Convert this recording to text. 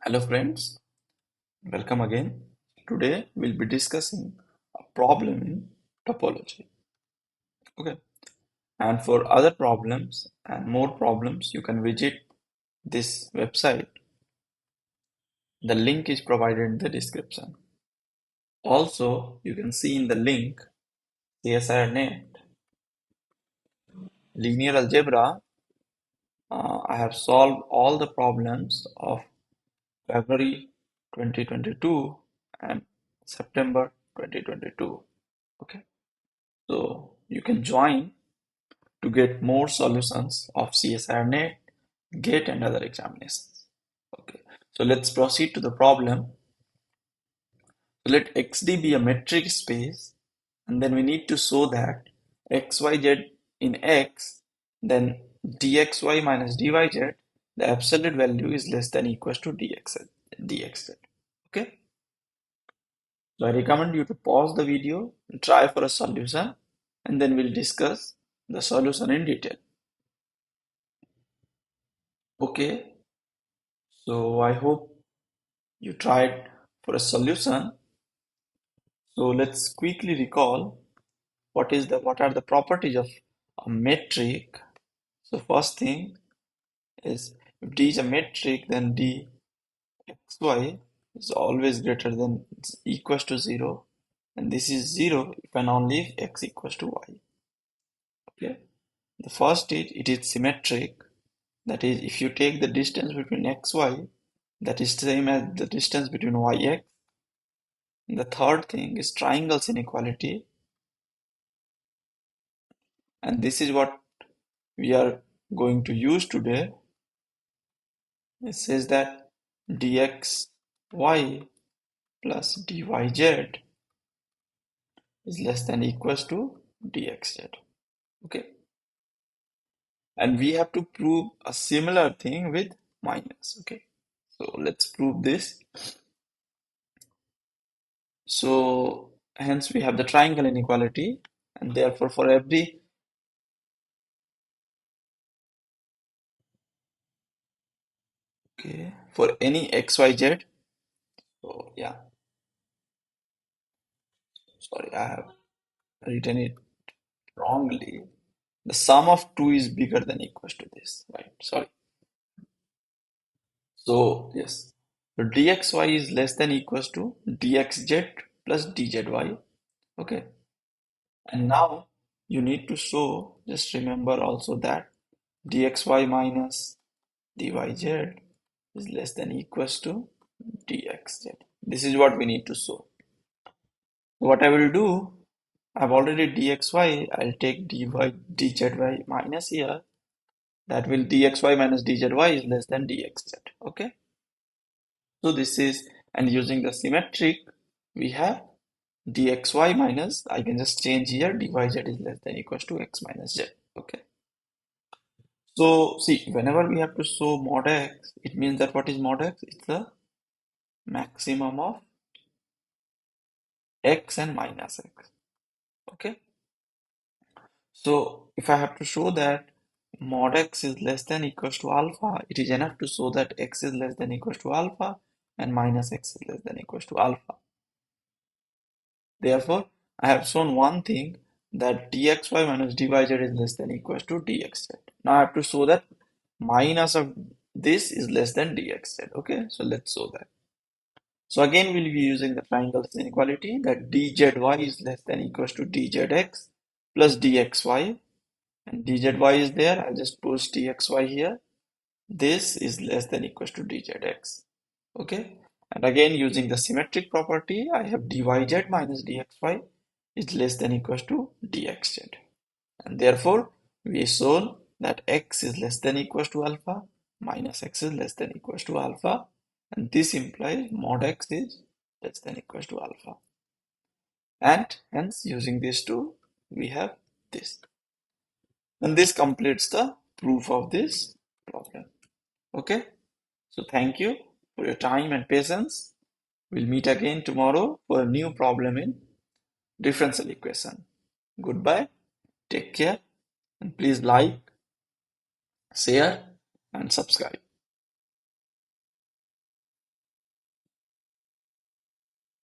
Hello friends, welcome again. Today we'll be discussing a problem in topology. Okay, and for other problems and more problems, you can visit this website. The link is provided in the description. Also, you can see in the link CSIR NET linear algebra. I have solved all the problems of February 2022 and September 2022. Okay. So you can join to get more solutions of CSIR NET, GATE and other examinations. Okay, so let's proceed to the problem. So let XD be a metric space, and then we need to show that XYZ in X, then dxy minus dyz, the absolute value is less than equals to dxz. Okay, so I recommend you to pause the video, try for a solution, and then we'll discuss the solution in detail. Okay, so I hope you tried for a solution. So let's quickly recall what are the properties of a metric. So first thing is if D is a metric, then dxy is always greater than equals to 0, and this is 0 if and only if x equals to y. Okay. The first is it is symmetric. That is, if you take the distance between xy, that is same as the distance between yx. The third thing is triangles inequality, and this is what we are going to use today. It says that dxy plus dyz is less than equals to dxz. Okay, and we have to prove a similar thing with minus. Okay, so let's prove this. So hence we have the triangle inequality, and therefore for every for any xyz. So yeah, sorry, I have written it wrongly. The sum of two is bigger than equals to this, right? Sorry. So yes, so dxy is less than equals to dxz plus dzy. Okay, and now you need to show, just remember also that dxy minus dyz is less than equals to dxz. This is what we need to show. What I will do, I've already dxy, I'll take dzy minus here. That will dxy minus dzy is less than dxz. Okay. So this is, and using the symmetric, we have dxy minus, I can just change here, dyz is less than equals to x minus z. Okay. So see, whenever we have to show mod x, it means that what is mod x? It's the maximum of x and minus x. Okay. So if I have to show that mod x is less than equals to alpha, it is enough to show that x is less than equals to alpha and minus x is less than equals to alpha. Therefore, I have shown one thing, that dxy minus dyz is less than equals to dxz. Now I have to show that minus of this is less than dxz. Okay, so let's show that. So again, we'll be using the triangle inequality, that dzy is less than equals to dzx plus dxy, and dzy is there. I'll just post dxy here. This is less than equals to dzx. Okay, and again using the symmetric property, I have dyz minus dxy is less than equals to dxz, and therefore we shown that x is less than equals to alpha, minus x is less than equals to alpha, and this implies mod x is less than equals to alpha, and hence using these two we have this, and this completes the proof of this problem. Okay, so thank you for your time and patience. We'll meet again tomorrow for a new problem in differential equation. Goodbye, take care, and please like, share, and subscribe.